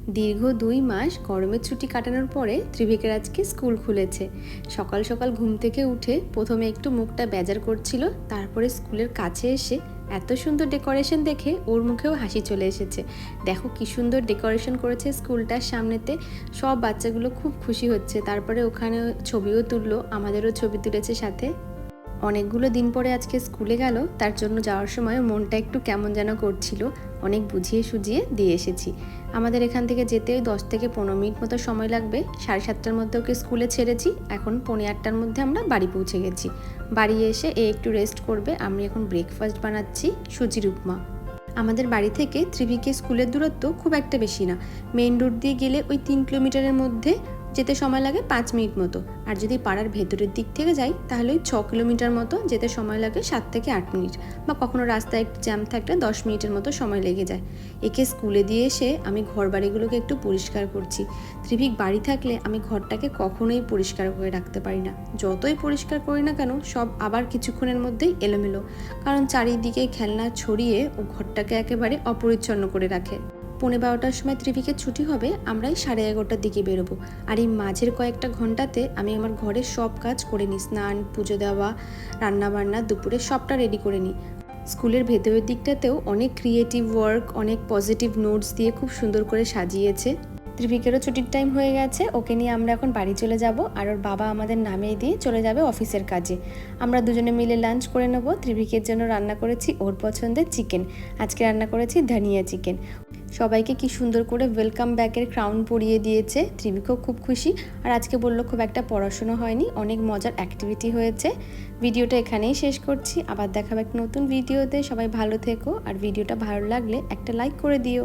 দীর্ঘ 2 মাস গরমের ছুটি কাটানোর পরে ত্রিভিকের আজকে স্কুল খুলেছে। সকাল সকাল ঘুম থেকে উঠে প্রথমে একটু মুখটা বেজার করছিল, তারপরে স্কুলের কাছে এসে এত সুন্দর ডেকোরেশন দেখে ওর মুখেও হাসি চলে এসেছে। দেখো কি সুন্দর ডেকোরেশন করেছে স্কুলটার সামনেতে, সব বাচ্চাগুলো খুব খুশি হচ্ছে। তারপরে ওখানে ছবিও তুললো, আমাদেরও ছবি তুলেছে সাথে। অনেকগুলো দিন পরে আজকে স্কুলে গেল, তার জন্য যাওয়ার সময় মনটা একটু কেমন যেন করছিল। অনেক বুঝিয়ে সুঝিয়ে দিয়ে এসেছি। আমাদের এখান থেকে যেতে 10 থেকে 15 মিনিট মতো সময় লাগবে। 7:30টার মধ্যে ওকে স্কুলে ছেড়েছি, এখন 7:45টার মধ্যে আমরা বাড়ি পৌঁছে গেছি। বাড়ি এসে একটু রেস্ট করবে। আমি এখন ব্রেকফাস্ট বানাচ্ছি, সুজির উপমা। আমাদের বাড়ি থেকে ত্রিভিকে স্কুলের দূরত্ব খুব একটা বেশি না। মেইন রোড দিয়ে গেলে ওই 3 কিলোমিটারের মধ্যে যেতে সময় লাগে 5 মিনিট মতো, আর যদি পাড়ার ভেতরের দিক থেকে যাই তাহলে ওই 6 কিলোমিটার মতো যেতে সময় লাগে 7 থেকে 8 মিনিট, বা কখনো রাস্তায় একটু জ্যাম থাকলে 10 মিনিটের মতো সময় লেগে যায়। একে স্কুলে দিয়ে এসে আমি ঘর বাড়িগুলোকে একটু পরিষ্কার করছি। ত্রিভিক বাড়ি থাকলে আমি ঘরটাকে কখনোই পরিষ্কার করে রাখতে পারি না। যতই পরিষ্কার করি না কেন, সব আবার কিছুক্ষণের মধ্যেই এলোমেলো, কারণ চারিদিকে খেলনা ছড়িয়ে ও ঘরটাকে একেবারে অপরিচ্ছন্ন করে রাখে। 12:15টার সময় ত্রিভিকের ছুটি হবে, আমরাই 11:30টার দিকে বেরোবো। আর এই মাঝের কয়েকটা ঘন্টাতে আমি আমার ঘরের সব কাজ করে নিই, স্নান, পুজো দেওয়া, রান্নাবান্না, দুপুরে সবটা রেডি করে নিই। স্কুলের ভেতরের দিকটাতেও অনেক ক্রিয়েটিভ ওয়ার্ক, অনেক পজিটিভ নোটস দিয়ে খুব সুন্দর করে সাজিয়েছে। ত্রিভিকেরও ছুটির টাইম হয়ে গেছে, ওকে নিয়ে আমরা এখন বাড়ি চলে যাব। আর ওর বাবা আমাদের নামিয়ে দিয়ে চলে যাবে অফিসের কাজে। আমরা দুজনে মিলে লাঞ্চ করে নেব। ত্রিভিকের জন্য রান্না করেছি ওর পছন্দের চিকেন, আজকে রান্না করেছি ধনিয়া চিকেন। সবাইকে কি সুন্দর করে ওয়েলকাম ব্যাকের ক্রাউন পরিয়ে দিয়েছে, ত্রিভিকও খুব খুশি। আর আজকে বললো খুব একটা পড়াশোনা হয়নি, অনেক মজার অ্যাক্টিভিটি হয়েছে। ভিডিওটা এখানেই শেষ করছি, আবার দেখাবো একটা নতুন ভিডিওতে। সবাই ভালো থেকো, আর ভিডিওটা ভালো লাগলে একটা লাইক করে দিও।